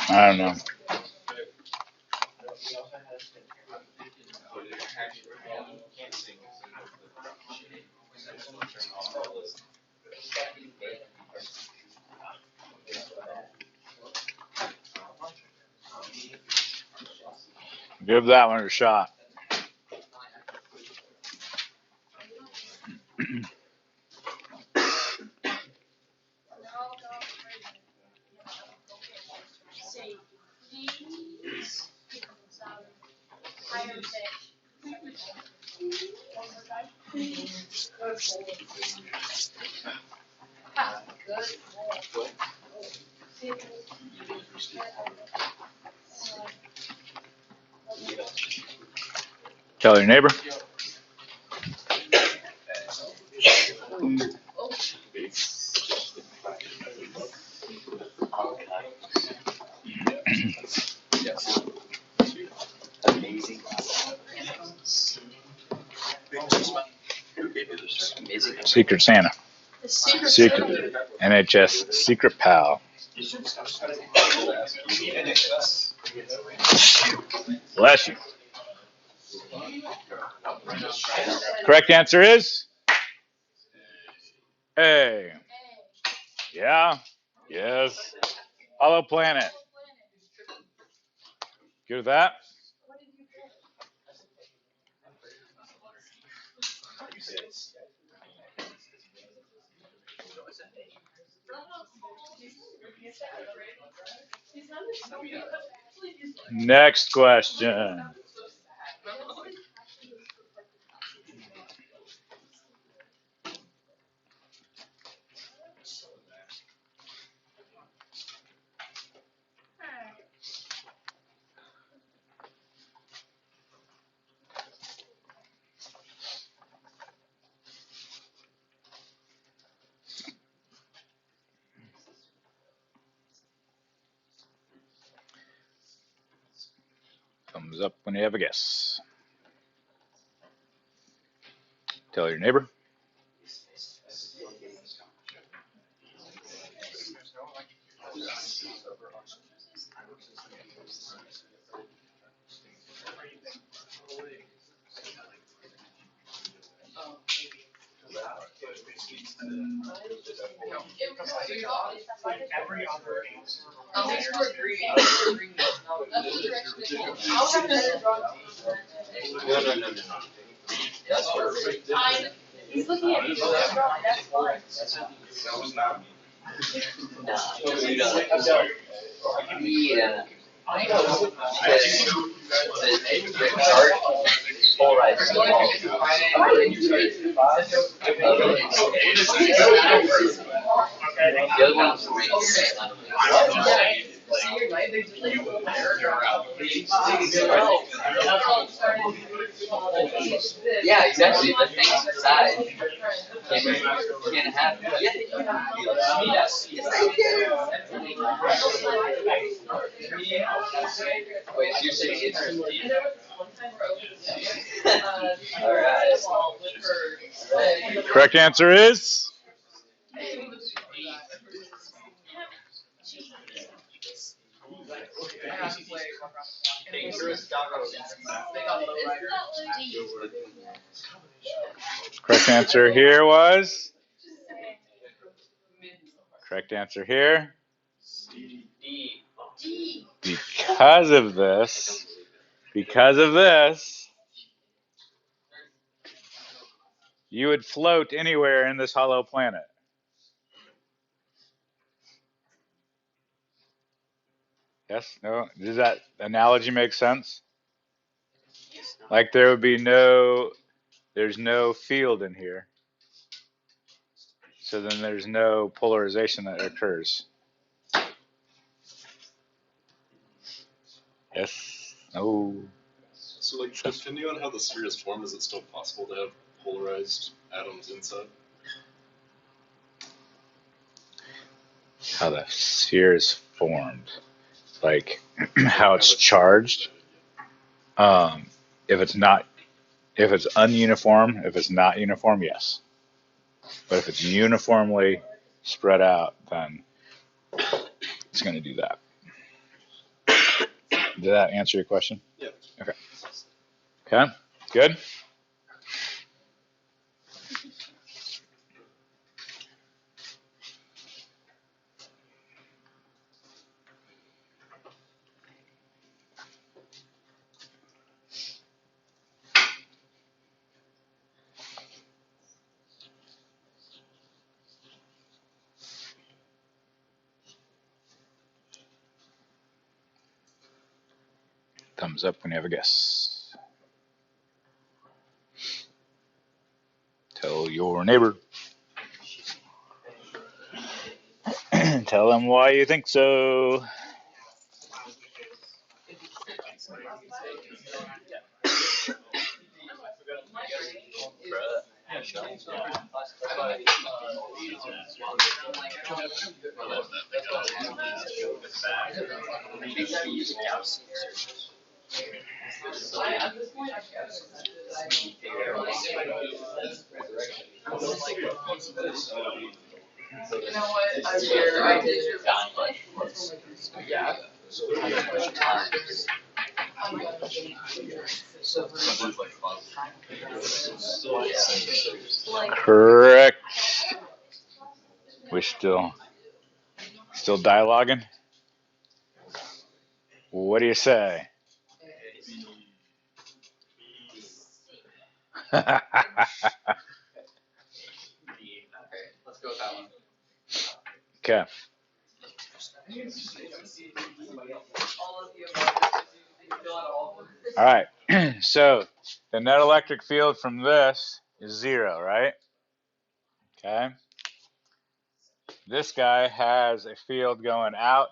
I don't know. Give that one a shot. Tell your neighbor. Secret Santa. Secret NHS Secret Pal. Bless you. Correct answer is A. Yeah. Yes. Hollow planet. Good with that? Next question. Thumbs up when you have a guess. Tell your neighbor. He's looking at me. That's fine. Yeah. The chart polarized. The other one's yeah, exactly. The things inside can't happen. Yes, wait, so you're saying it's all right. Correct answer is correct answer here was correct answer here. Because of this, you would float anywhere in this hollow planet. Yes? No? Does that analogy make sense? Like there would be there's no field in here. So then there's no polarization that occurs. Yes? No. So, like, depending on how the sphere is formed, is it still possible to have polarized atoms inside? How the sphere is formed. Like how it's charged. If it's ununiform, if it's not uniform, yes. But if it's uniformly spread out, then it's going to do that. Did that answer your question? Yeah. Okay. Okay. Good. Thumbs up when you have a guess. Tell your neighbor. Tell them why you think so. Correct. We're still dialoguing. What do you say? Okay. All right. So the net electric field from this is 0, right? Okay. This guy has a field going out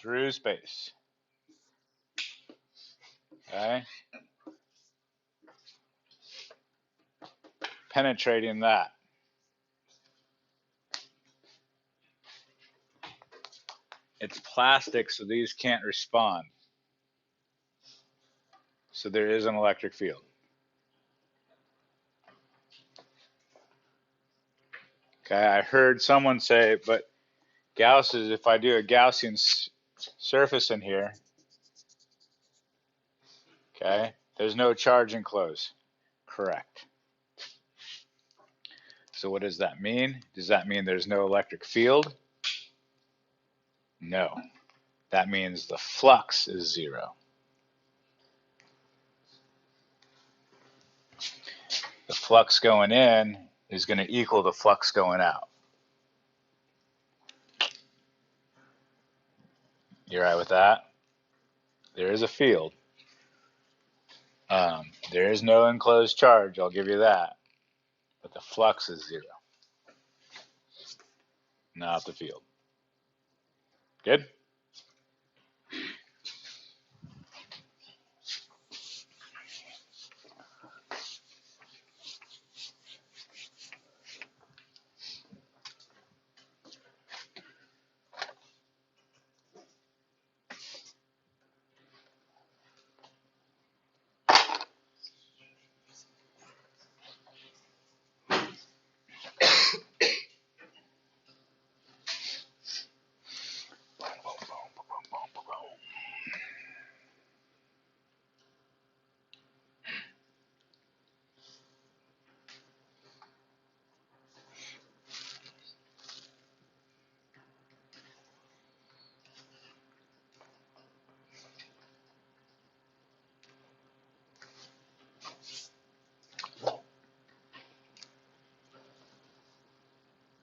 through space. Okay. Penetrating that. It's plastic, so these can't respond. So there is an electric field. Okay, I heard someone say, but Gauss's, if I do a Gaussian surface in here, okay, there's no charge enclosed. Correct. So what does that mean? Does that mean there's no electric field? No. That means the flux is 0. The flux going in is going to equal the flux going out. You all right with that? There is a field. There is no enclosed charge, I'll give you that. But the flux is 0. Not the field. Good?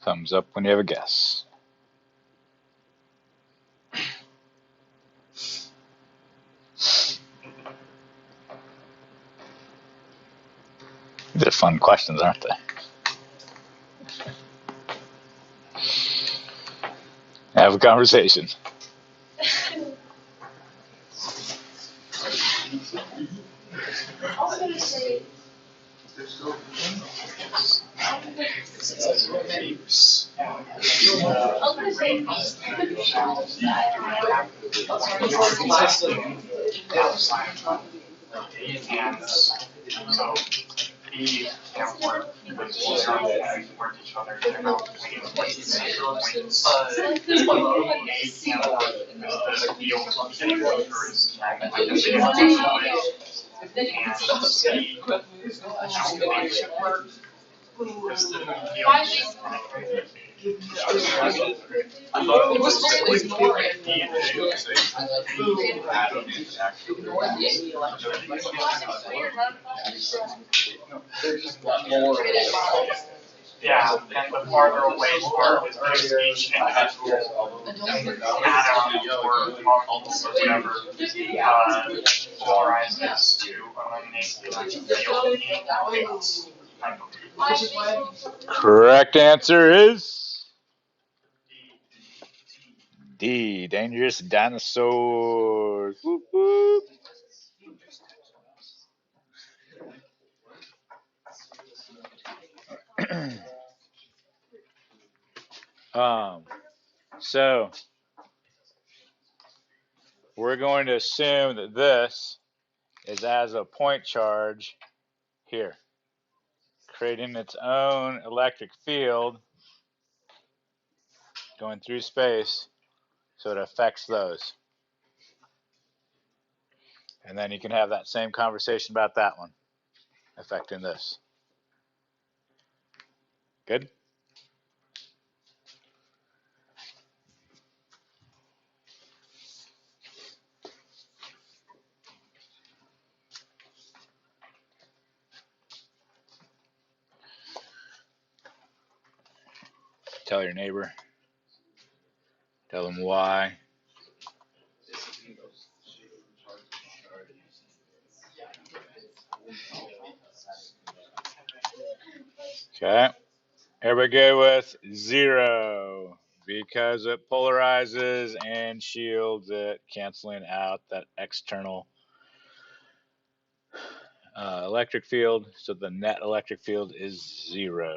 Thumbs up when you have a guess. These are fun questions, aren't they? Have a conversation. field function or is yeah, and the farther away you are with each individual atom or molecule or whatever polarizes to eliminate the electric field in Correct answer is D. Dangerous dinosaurs. Whoop, whoop. So we're going to assume that this is as a point charge here, creating its own electric field going through space, so it affects those. And then you can have that same conversation about that one affecting this. Good? Tell your neighbor. Tell them why. Okay. Everybody go with 0 because it polarizes and shields it, canceling out that external electric field. So the net electric field is 0.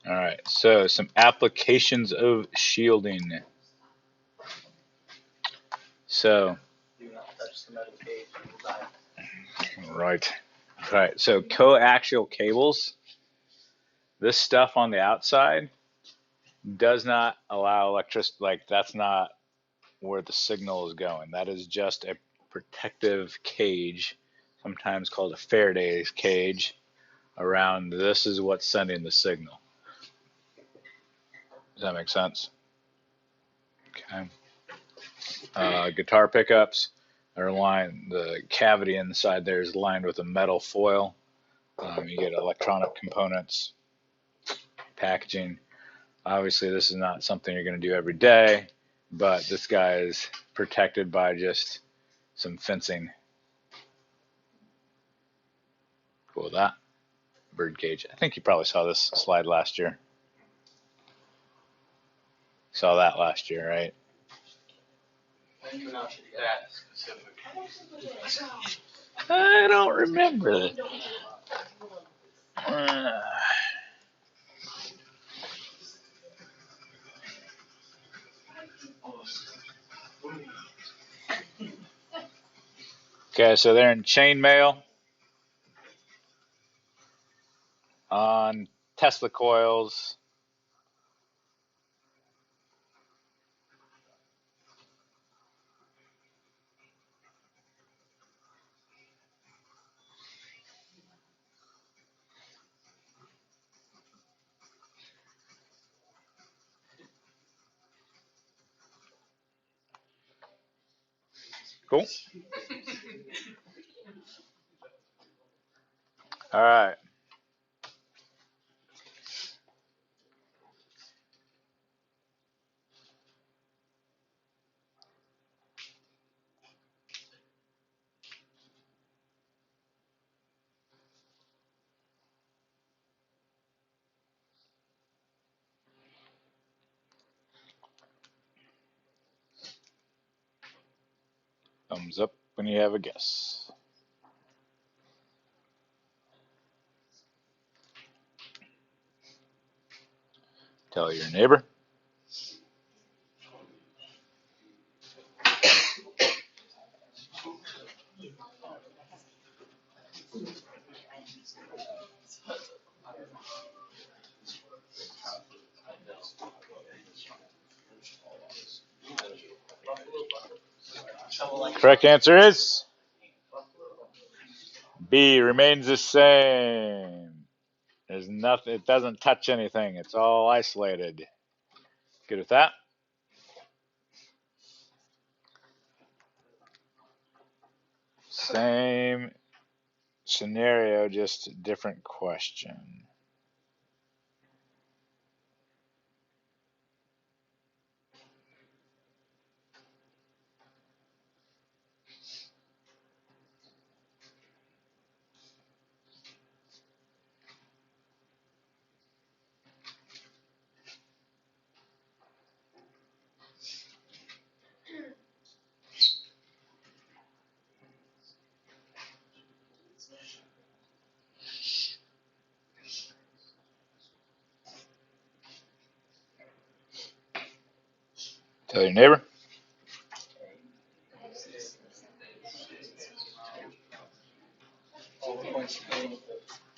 All right, so some applications of shielding. So, right. So coaxial cables, this stuff on the outside does not allow electricity, like that's not where the signal is going. That is just a protective cage, sometimes called a Faraday's cage, around this is what's sending the signal. Does that make sense? Okay. Guitar pickups are lined, the cavity inside there is lined with a metal foil. You get electronic components, packaging. Obviously, this is not something you're going to do every day, but this guy is protected by just some fencing. Cool with that. Bird cage. I think you probably saw this slide last year. Saw that last year, right? I don't remember. Okay, so they're in chainmail on Tesla coils. Cool. All right. Thumbs up when you have a guess. Tell your neighbor. Correct answer is B, remains the same. There's nothing, it doesn't touch anything. It's all isolated. Good with that? Same scenario, just a different question. Tell your neighbor. All the points in the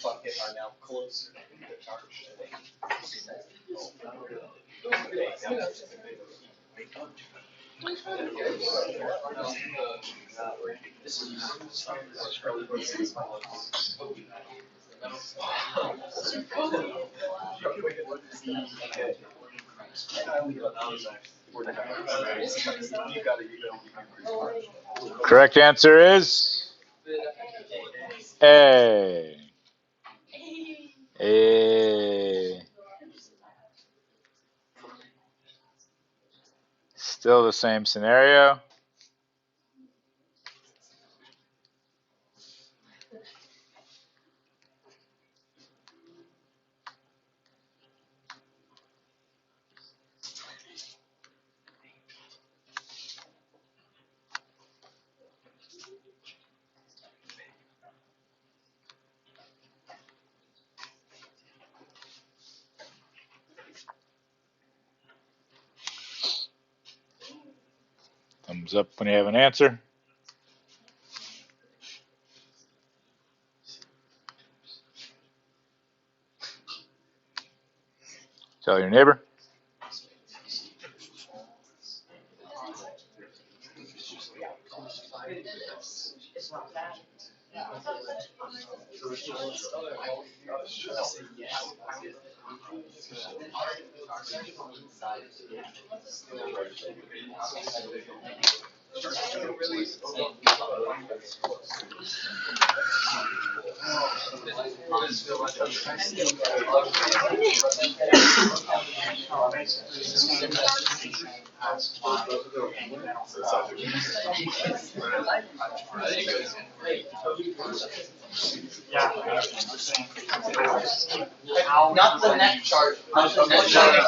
bucket are now closer to the charge today. Correct answer is A. A. Still the same scenario. Thumbs up when you have an answer. Tell your neighbor. Not the net charge. Not the net charge.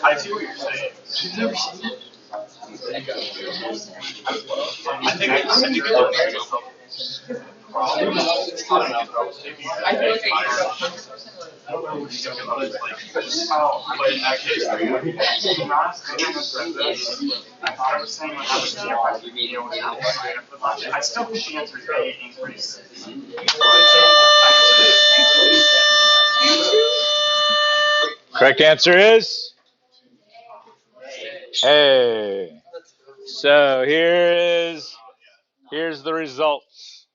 I see what you're saying. She's never seen it. I think I still think the answer is A, increase. Correct answer is A. So here's the results.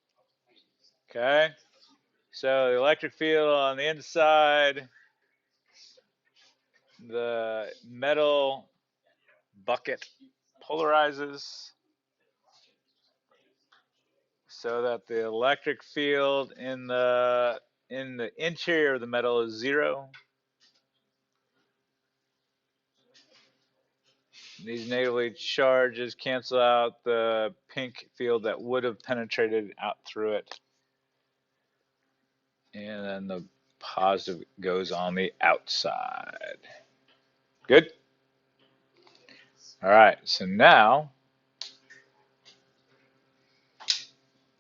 Okay. So the electric field on the inside, the metal bucket polarizes so that the electric field in the interior of the metal is 0. These negatively charges cancel out the pink field that would have penetrated out through it. And then the positive goes on the outside. Good? All right, so now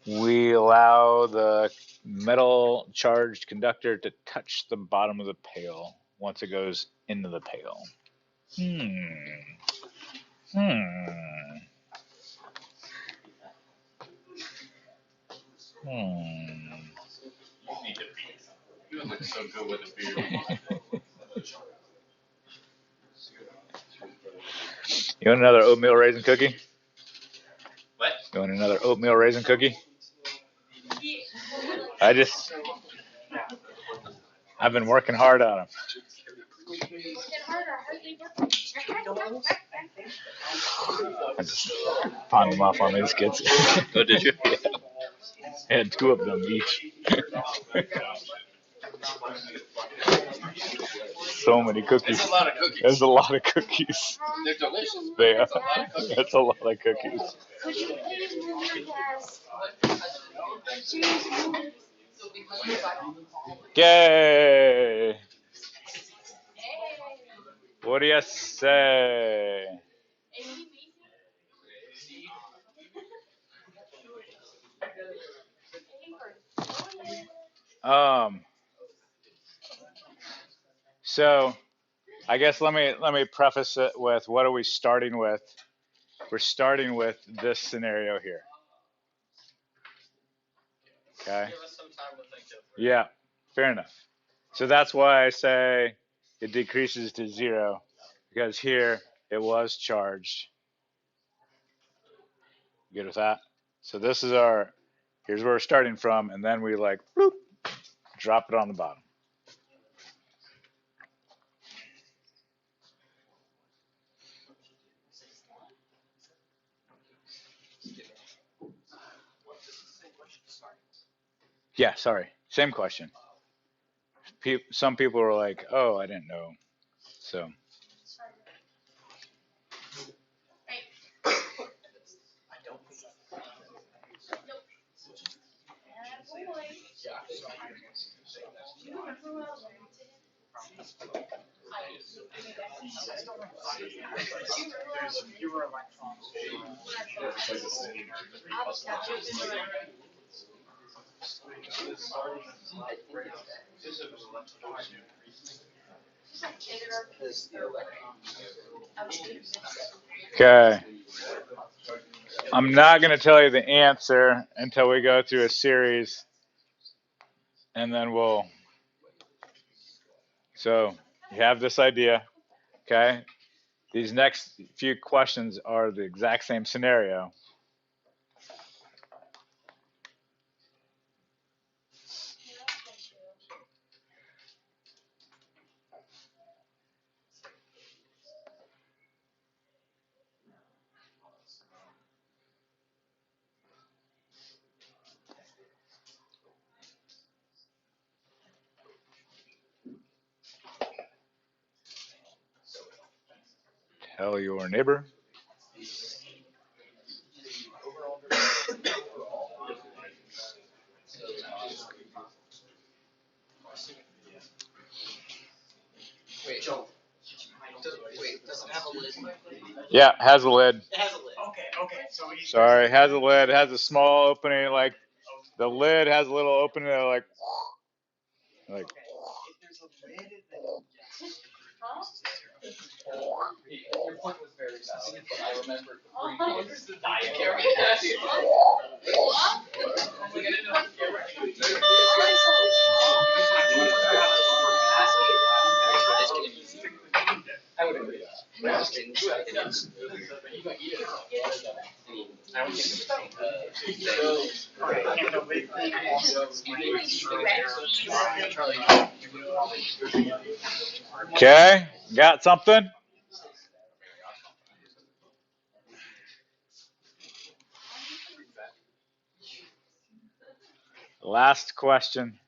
we allow the metal charged conductor to touch the bottom of the pail once it goes into the pail. You look so good with a beard. You want another oatmeal raisin cookie? What? You want another oatmeal raisin cookie? I've been working hard on them. I just pawned them off on these kids. Oh, did you? Yeah. I had 2 of them each. So many cookies. That's a lot of cookies. There's a lot of cookies. They're delicious. They are. That's a lot of cookies. That's a lot of cookies. Could you please move your glass? Yay! What do you say? So I guess let me preface it with what are we starting with? We're starting with this scenario here. Okay. Yeah, fair enough. So that's why I say it decreases to 0, because here it was charged. Good with that? So this is here's where we're starting from, and then we like bloop, drop it on the bottom. Yeah, sorry. Same question. Some people were like, oh, I didn't know. So. Okay. I'm not going to tell you the answer until we go through a series, and then so you have this idea, okay? These next few questions are the exact same scenario. Tell your neighbor. Wait, Joe. Does it have a lid? Yeah, has a lid. It has a lid. Okay. So Sorry, has a lid. Has a small opening. Like the lid has a little opening that like. if there's a lid, then Your point was very valid, but I remember I would agree. and the lid thing also Okay, got something? Last question.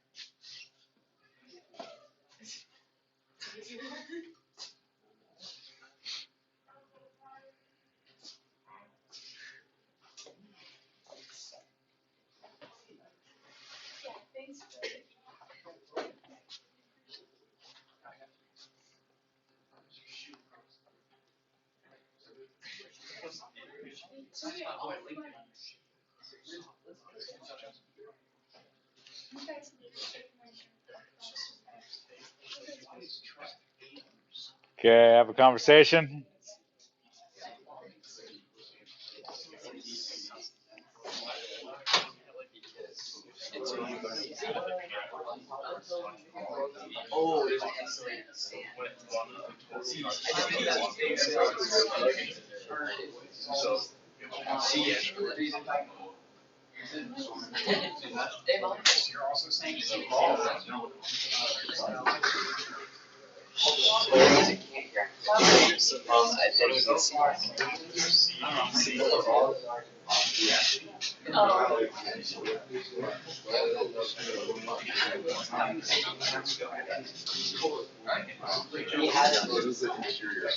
Okay, have a conversation. Oh, there's an insulated stand. I just think that's You're also saying it's What is the interior?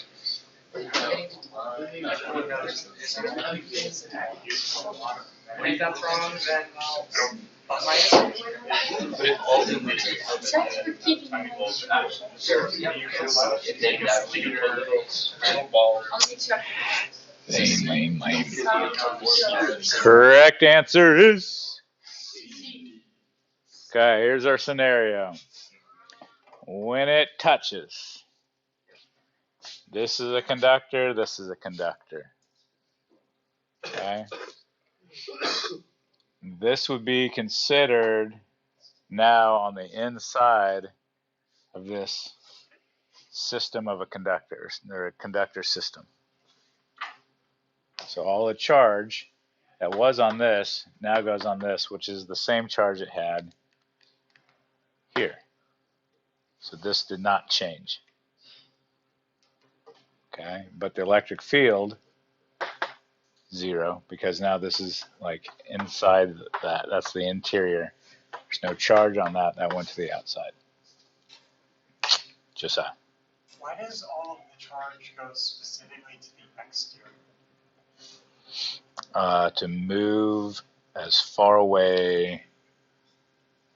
Read that wrong, then Thanks for keeping me. I'll meet you. Lame. Correct answer is. Okay, here's our scenario. When it touches, this is a conductor, this is a conductor. Okay. This would be considered now on the inside of this system of a conductor, or a conductor system. So all the charge that was on this now goes on this, which is the same charge it had here. So this did not change. Okay, but the electric field, 0, because now this is like inside that. That's the interior. There's no charge on that. That went to the outside. Just that. why does all of the charge go specifically to the exterior? To move as far away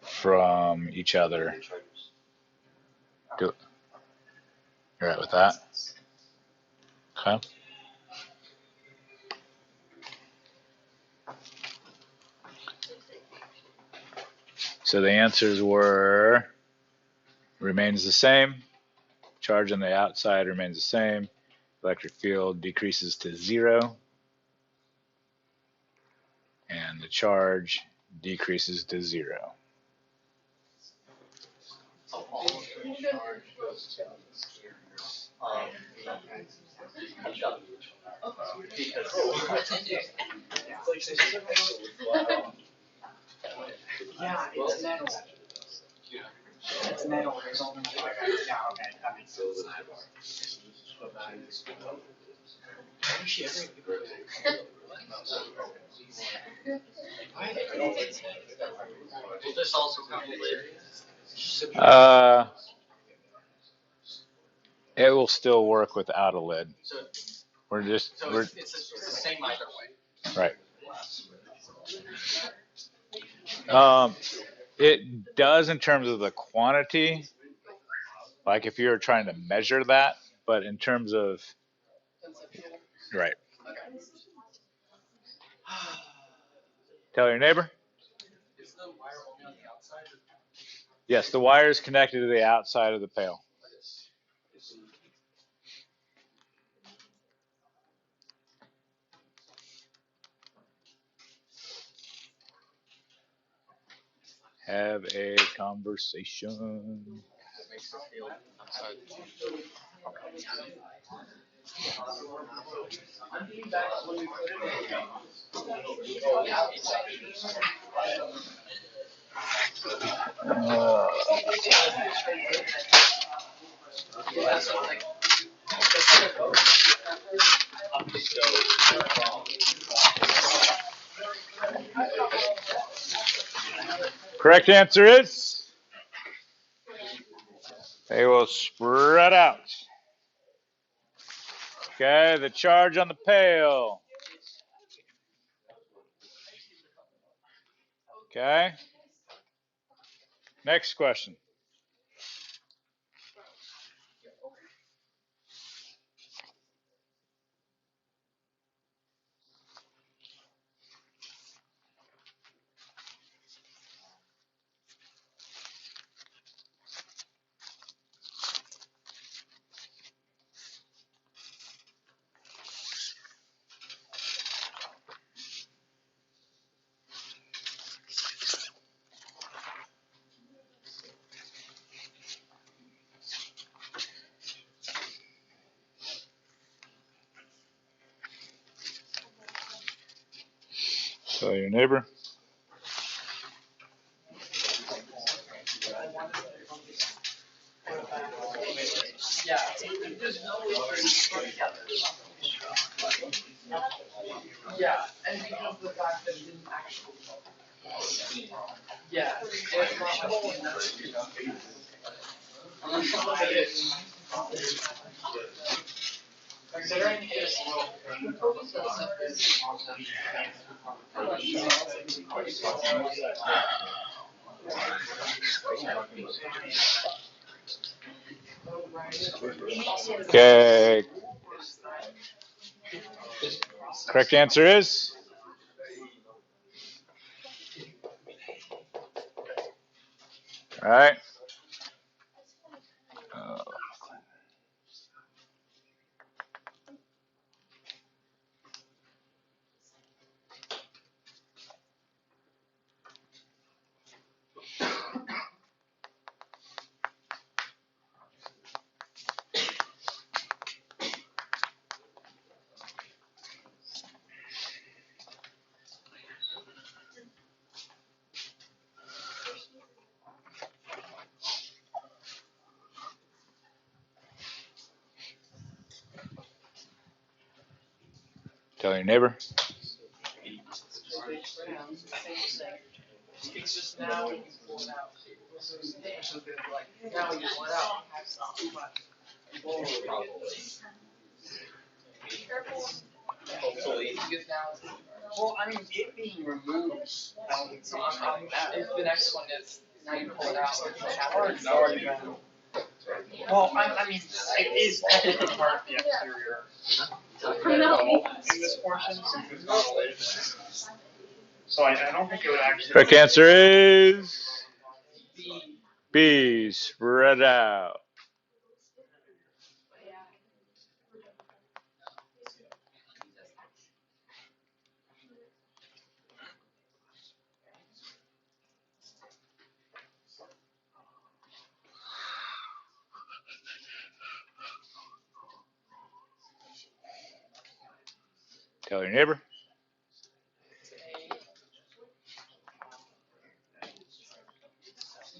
from each other. You're right with that? Okay. So the answers were remains the same. Charge on the outside remains the same. Electric field decreases to 0. And the charge decreases to 0. Yeah, it's metal. It's metal, there's only yeah, okay, that makes sense. Will this also come later? It will still work without a lid. So We're just it's the same either way. right. It does in terms of the quantity, like if you're trying to measure that, but in terms of right. Tell your neighbor. Is the wire only on the outside? Yes, the wire is connected to the outside of the pail. Have a conversation. Correct answer is they will spread out. Okay, the charge on the pail. Okay. Next question. Tell your neighbor. Yeah, and because the fact that it didn't actually. Yeah, it's not whole and that's considering it's the purpose of this Okay. Correct answer is all right. Tell your neighbor. it's just now you pull it out. So like now you pull it out. Well, I mean, it being removed, so it's the next one is now you pull it out. It's already been. Well, I mean, it is technically part of the exterior. In this portion, so it's not a lid. So I don't think it would actually. Correct answer is B. Spread out. Tell your neighbor.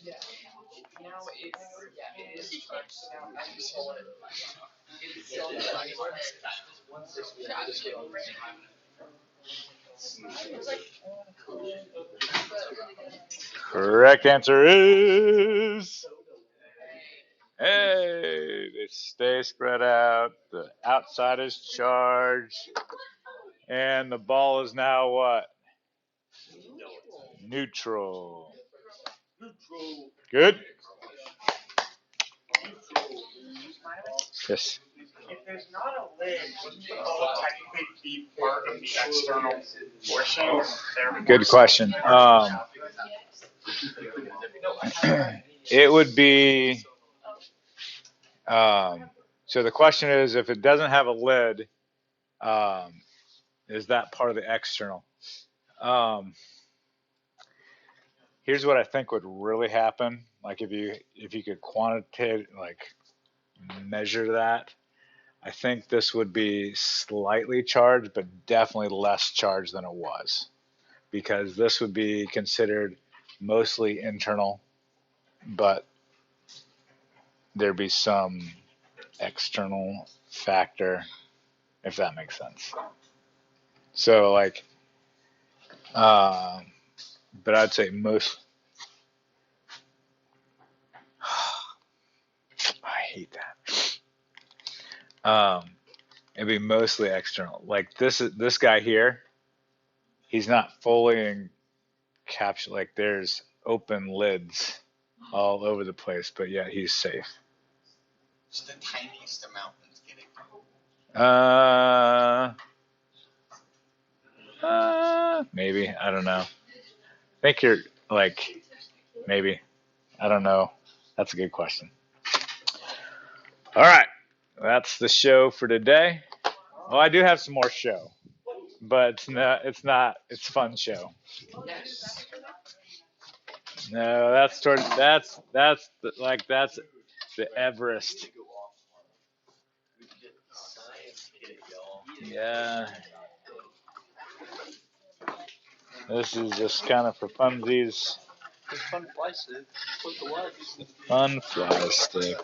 Yeah. Now it is charged. So now I just pull it. It's still Correct answer is hey. They stay spread out. The outside is charged, and the ball is now what? Neutral. Good. Yes. If there's not a lid, wouldn't the ball technically be part of the external portion? Good question. It would be. So the question is, if it doesn't have a lid, is that part of the external? Here's what I think would really happen. Like if you could quantitate, like measure that, I think this would be slightly charged, but definitely less charged than it was, because this would be considered mostly internal, but there'd be some external factor, if that makes sense. So like, but I'd say most. I hate that. It'd be mostly external. Like this guy here, he's not fully encapsulated. Like there's open lids all over the place, but yeah, he's safe. It's the tiniest amount that's getting. Maybe I don't know. I think you're like maybe I don't know. That's a good question. All right, that's the show for today. Well, I do have some more show, but it's not. It's not. It's fun show. Yes. No, that's towards. That's that's the Everest. Yeah. This is just kind of for funsies. It's fun fly stick. Put the legs. Fun fly stick.